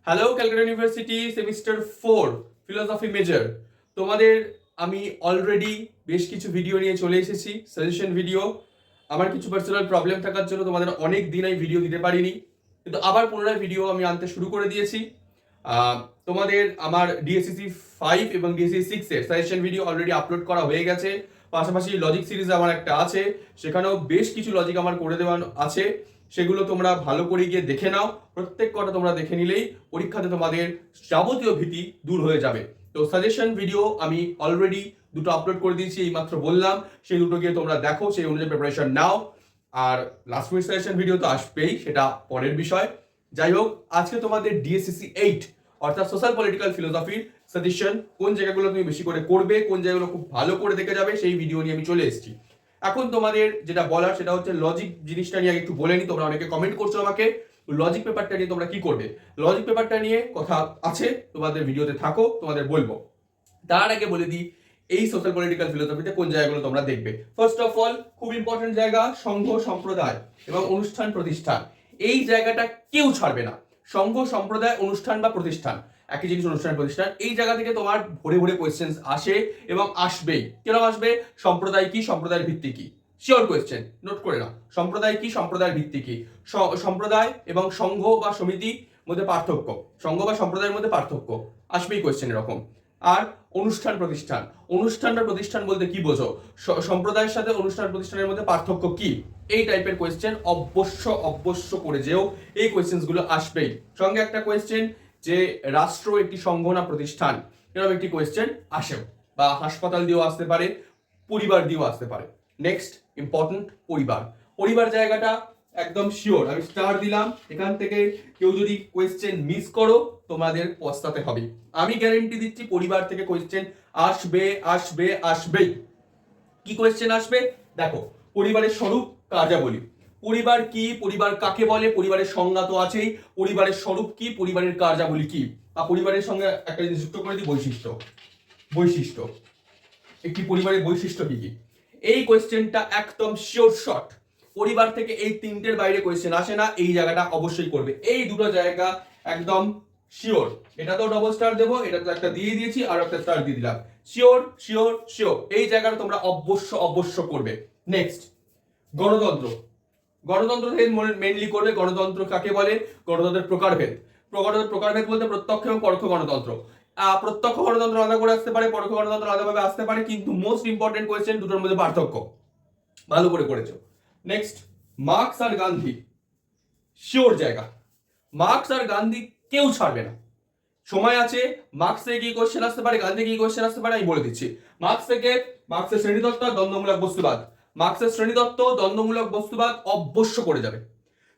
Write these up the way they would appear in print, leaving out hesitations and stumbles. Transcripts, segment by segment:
Hello Calcutta university semester 4 philosophy major. তোমাদের আমি already বেশ কিছু ভিডিও নিয়ে চলে এসেছি, সাজেশন ভিডিও। আমার কিছু পার্সোনাল প্রবলেম থাকার জন্য তোমাদের অনেক দিন আমি ভিডিও দিতে পারিনি, কিন্তু আবার পুনরায় ভিডিও আমি আনতে শুরু করে দিয়েছি। তোমাদের আমার ডিএসসিসি 5 এবং ডিএসসিসি 6 এর সাজেশন ভিডিও অলরেডি আপলোড করা হয়ে গেছে। পাশাপাশি লজিক সিরিজ আমার একটা আছে, সেখানেও বেশ কিছু লজিক আমার করে দেওয়া আছে। সেগুলো তোমরা ভালো করে গিয়ে দেখে নাও। প্রত্যেক কটা তোমরা দেখে নিলেই পরীক্ষাতে তোমাদের যাবতীয় ভীতি দূর হয়ে যাবে। তো সাজেশন ভিডিও আমি অলরেডি দুটো আপলোড করে দিয়েছি, এই মাত্র বললাম। সেই দুটো গিয়ে তোমরা দেখো, সেই অনুযায়ী প্রিপারেশন নাও। আর লাস্ট মিনিট সাজেশন ভিডিও তো আসবেই, সেটা পরের বিষয়। যাই হোক, আজকে তোমাদের ডিএসসিসি 8 অর্থাৎ সোশ্যাল পলিটিক্যাল ফিলোসফির সাজেশন, কোন জায়গাগুলো তুমি বেশি করে করবে, কোন জায়গাগুলো খুব ভালো করে দেখে যাবে, সেই ভিডিও নিয়ে আমি চলে এসেছি। এখন তোমাদের যেটা বলার সেটা হচ্ছে লজিক জিনিসটা নিয়ে একটু বলে নি। তোমরা অনেকে কমেন্ট করছো আমাকে লজিক পেপারটা নিয়ে তোমরা কি করবে। লজিক পেপারটা নিয়ে কথা আছে, তোমাদের ভিডিওতে থাকো, তোমাদের বলবো। তার আগে বলে দিই এই সোশ্যাল পলিটিক্যাল ফিলোসফিতে কোন জায়গাগুলো তোমরা দেখবে। ফার্স্ট অফ অল, খুব ইম্পর্টেন্ট জায়গা সংঘ সম্প্রদায় এবং অনুষ্ঠান প্রতিষ্ঠান। এই জায়গাটা কেউ ছাড়বে না। সংঘ সম্প্রদায় অনুষ্ঠান বা প্রতিষ্ঠান একই জিনিস, অনুষ্ঠান প্রতিষ্ঠান। এই জায়গা থেকে তোমার ভরে ভরে কোয়েশ্চেন আসে এবং আসবেই। কেন আসবে? সম্প্রদায় কি, সম্প্রদায়ের ভিত্তি কি, শিওর কোয়েশ্চেন, নোট করে নাও। সম্প্রদায় কি, সম্প্রদায়ের ভিত্তি কি, সম্প্রদায় এবং সংঘ বা সমিতি মধ্যে পার্থক্য, সংঘ বা সম্প্রদায়ের মধ্যে পার্থক্য, আসবেই কোয়েশ্চেন এরকম। আর অনুষ্ঠান প্রতিষ্ঠান, অনুষ্ঠান বা প্রতিষ্ঠান বলতে কি বোঝো, সম্প্রদায়ের সাথে অনুষ্ঠান প্রতিষ্ঠানের মধ্যে পার্থক্য কি, এই টাইপের কোয়েশ্চেন অবশ্য করে যেও, এই কোয়েশ্চেন গুলো আসবেই। সঙ্গে একটা কোয়েশ্চেন যে রাষ্ট্র একটি সংঘ না প্রতিষ্ঠান, এরকম একটি কোয়েশ্চেন আসেও, বা হাসপাতাল দিয়েও আসতে পারে, পরিবার দিয়েও আসতে পারে। নেক্সট ইম্পর্টেন্ট, পরিবার। পরিবার জায়গাটা একদম শিওর, আমি স্টার দিলাম। এখান থেকে কেউ যদি কোয়েশ্চেন মিস করো তোমাদের পস্তাতে হবে। আমি গ্যারেন্টি দিচ্ছি পরিবার থেকে কোয়েশ্চেন আসবে আসবে আসবেই। কি কোয়েশ্চেন আসবে দেখো, পরিবারের স্বরূপ কার্যাবলী, পরিবার কি, পরিবার কাকে বলে, পরিবারের সংজ্ঞা তো আছেই, পরিবারের স্বরূপ কি, পরিবারের কার্যাবলী কি, বা পরিবারের সঙ্গে একটা জিনিস যুক্ত করে দিই, বৈশিষ্ট্য। বৈশিষ্ট্য, একটি পরিবারের বৈশিষ্ট্য কি কি, এই কোয়েশ্চেনটা একদম শিওর শট। পরিবার থেকে এই তিনটের বাইরে কোয়েশ্চেন আসে না, এই জায়গাটা অবশ্যই করবে। এই দুটো জায়গা একদম শিওর। এটা তো ডবল স্টার দেবো, এটা তো একটা দিয়ে দিয়েছি, আর একটা স্টার দিয়ে দিলাম। শিওর শিওর শিওর, এই জায়গাটা তোমরা অবশ্য করবে। নেক্সট, গণতন্ত্র। গণতন্ত্র থেকে মেইনলি করবে। গণতন্ত্র কাকে বলে, গণতন্ত্রের প্রকারভেদ। প্রকারভেদ বলতে প্রত্যক্ষ এবং পরোক্ষ গণতন্ত্র। প্রত্যক্ষ গণতন্ত্র আলাদা করে আসতে পারে, পরোক্ষ গণতন্ত্র আলাদাভাবে আসতে পারে, কিন্তু মোস্ট ইম্পর্টেন্ট কোয়েশ্চেন দুটোর মধ্যে পার্থক্য, ভালো করে করেছো। নেক্সট, মার্কস আর গান্ধী, শিওর জায়গা। মার্কস আর গান্ধী কেউ ছাড়বে না। সময় আছে, মার্কস থেকে কি কোয়েশ্চেন আসতে পারে, গান্ধী কি কোয়েশ্চেন আসতে পারে, আমি বলে দিচ্ছি। মার্কস থেকে মার্কসের শ্রেণীতত্ত্ব আর দ্বন্দ্বমূলক বস্তুবাদ। মার্কসের শ্রেণীতত্ত্ব, দ্বন্দ্বমূলক বস্তুবাদ অবশ্য করে যাবে।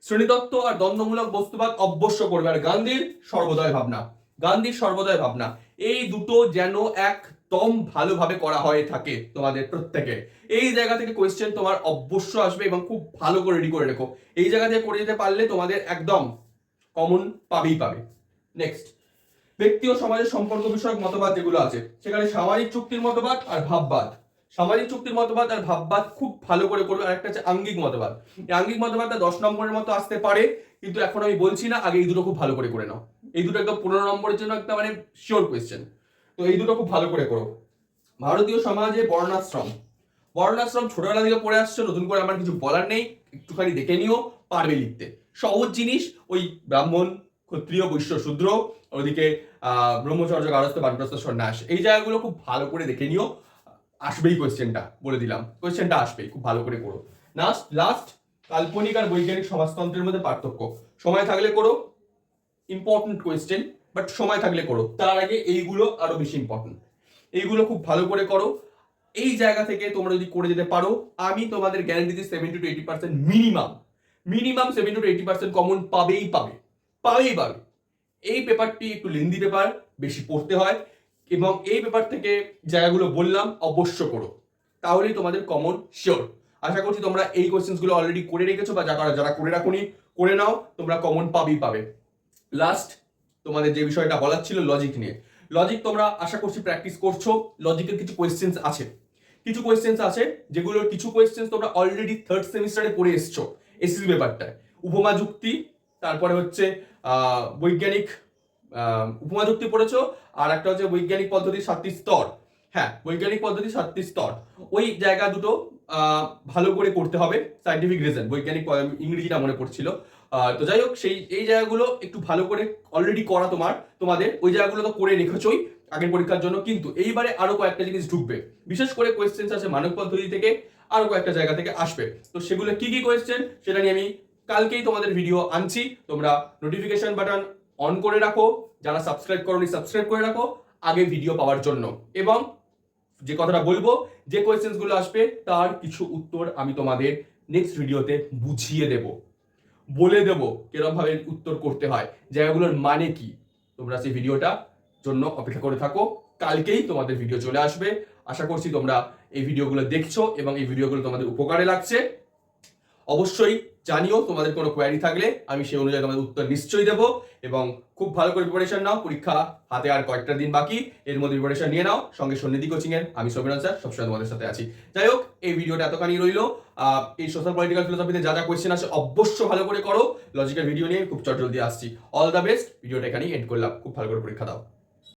শ্রেণীতত্ত্ব আর দ্বন্দ্বমূলক বস্তুবাদ অবশ্য করবে। আর গান্ধীর সর্বদয় ভাবনা, গান্ধীর সর্বদয় ভাবনা, এই দুটো যেন একদম ভালোভাবে করা হয়ে থাকে তোমাদের প্রত্যেকের। এই জায়গা থেকে কোয়েশ্চেন তোমার অবশ্য আসবে এবং খুব ভালো করে রেডি করে রেখো। এই জায়গা থেকে করে যেতে পারলে তোমাদের একদম কমন পাবেই পাবে। নেক্সট, ব্যক্তি ও সমাজের সম্পর্ক বিষয়ক মতবাদ যেগুলো আছে, সেখানে সামাজিক চুক্তির মতবাদ আর ভাববাদ। সামাজিক চুক্তির মতবাদ আর ভাববাদ খুব ভালো করে করবে। আর একটা হচ্ছে আঙ্গিক মতবাদ। এই আঙ্গিক মতবাদটা 10 নম্বরের মতো আসতে পারে, কিন্তু এখন আমি বলছি না, আগে এই দুটো খুব ভালো করে নাও। এই দুটো একদম 15 নম্বরের জন্য একটা মানে শিওর কোয়েশ্চেন। তো এই দুটো খুব ভালো করে করো। ভারতীয় সমাজে বর্ণাশ্রম। বর্ণাশ্রম ছোটবেলা থেকে পড়ে আসছে, নতুন করে আমার কিছু বলার নেই, একটুখানি দেখে নিও, পারবে লিখতে। সহজ জিনিস, ওই ব্রাহ্মণ, ক্ষত্রিয়, বৈশ্য, শূদ্র, ওদিকে ব্রহ্মচর্য, গারস্থ, বানপ্রস্থ, সন্ন্যাস, এই জায়গাগুলো খুব ভালো করে দেখে নিও। আসবেই কোয়েশ্চেনটা, বলে দিলাম, কোয়েশ্চেনটা আসবেই, খুব ভালো করে করো। লাস্ট, কাল্পনিক আর বৈজ্ঞানিক সমাজতন্ত্রের মধ্যে পার্থক্য। সময় থাকলে করো, ইম্পর্টেন্ট কোয়েশ্চেন, বাট সময় থাকলে করো। তার আগে এইগুলো আরো বেশি ইম্পর্টেন্ট, এইগুলো খুব ভালো করে করো। এই জায়গা থেকে তোমরা যদি করে যেতে পারো, আমি তোমাদের গ্যারান্টি দিই 70 to 80% মিনিমাম 70 to 80% কমন পাবেই পাবে। এই পেপারটি একটু লেন্দি পেপার, বেশি পড়তে হয়, এবং এই পেপার থেকে জায়গাগুলো বললাম অবশ্য করো, তাহলেই তোমাদের কমন শিওর। আশা করছি তোমরা এই কোয়েশ্চেন্সগুলো অলরেডি করে রেখেছো, বা যারা করে রাখোনি করে নাও, তোমরা কমন পাবেই পাবে। লাস্ট, তোমাদের যে বিষয়টা বলার ছিল লজিক নিয়ে। লজিক তোমরা আশা করছি প্র্যাকটিস করছো। লজিকের কিছু কোয়েশ্চেন্স আছে, যেগুলোর কিছু কোয়েশ্চেন্স তোমরা অলরেডি থার্ড সেমিস্টারে পড়ে এসছো এসএসসি পেপারটায়। উপমা যুক্তি, তারপরে হচ্ছে বৈজ্ঞানিক উপমা যুক্তি পড়েছো, আর একটা হচ্ছে বৈজ্ঞানিক পদ্ধতির 7টি স্তর। হ্যাঁ, বৈজ্ঞানিক পদ্ধতি 7টি স্তর, ওই জায়গা দুটো ভালো করে করতে হবে। সাইন্টিফিক রিজন, বৈজ্ঞানিক ইংরেজিটা মনে পড়ছিল। তো যাই হোক, এই জায়গাগুলো একটু ভালো করে অলরেডি করা তোমাদের ওই জায়গাগুলো তো করে রেখেছোই আগের পরীক্ষার জন্য, কিন্তু এইবারে আরো কয়েকটা জিনিস ঢুকবে। বিশেষ করে কোয়েশ্চেন্স আছে মানব পদ্ধতি থেকে, আরো কয়েকটা জায়গা থেকে আসবে। তো সেগুলো কি কি কোয়েশ্চেন সেটা নিয়ে আমি কালকেই তোমাদের ভিডিও আনছি। তোমরা নোটিফিকেশন বাটন অন করে রাখো, যারা সাবস্ক্রাইব করোনি সাবস্ক্রাইব করে রাখো আগে ভিডিও পাওয়ার জন্য। এবং যে কথাটা বলবো, যে কোয়েশ্চেন্স গুলো আসবে তার কিছু উত্তর আমি তোমাদের নেক্সট ভিডিওতে বুঝিয়ে দেব, বলে দেব কিরকম ভাবে উত্তর করতে হয়, জায়গাগুলোর মানে কি। তোমরা সেই ভিডিওটা জন্য অপেক্ষা করে থাকো, কালকেই তোমাদের ভিডিও চলে আসবে। আশা করছি তোমরা এই ভিডিওগুলো দেখছো এবং এই ভিডিওগুলো তোমাদের উপকারে লাগছে। অবশ্যই জানিও তোমাদের কোনো কোয়ারি থাকলে, আমি সেই অনুযায়ী তোমাদের উত্তর নিশ্চয়ই দেবো। এবং খুব ভালো করে প্রিপারেশন নাও, পরীক্ষা হাতে আর কয়েকটা দিন বাকি, এর মধ্যে প্রিপারেশন নিয়ে নাও। সঙ্গে সন্নিধি কোচিং এর আমি সমীরণ স্যার সবসময় তোমাদের সাথে আছি। যাই হোক, এই ভিডিওটা এতখানি রইলো। এই সোশ্যাল পলিটিক্যাল ফিলোসফিতে যা যা কোয়েশ্চেন আছে অবশ্য ভালো করে করো। লজিক্যাল ভিডিও নিয়ে খুব চট জলদি আসছি। All the best. ভিডিওটা এখানেই এন্ড করলাম। খুব ভালো করে পরীক্ষা দাও।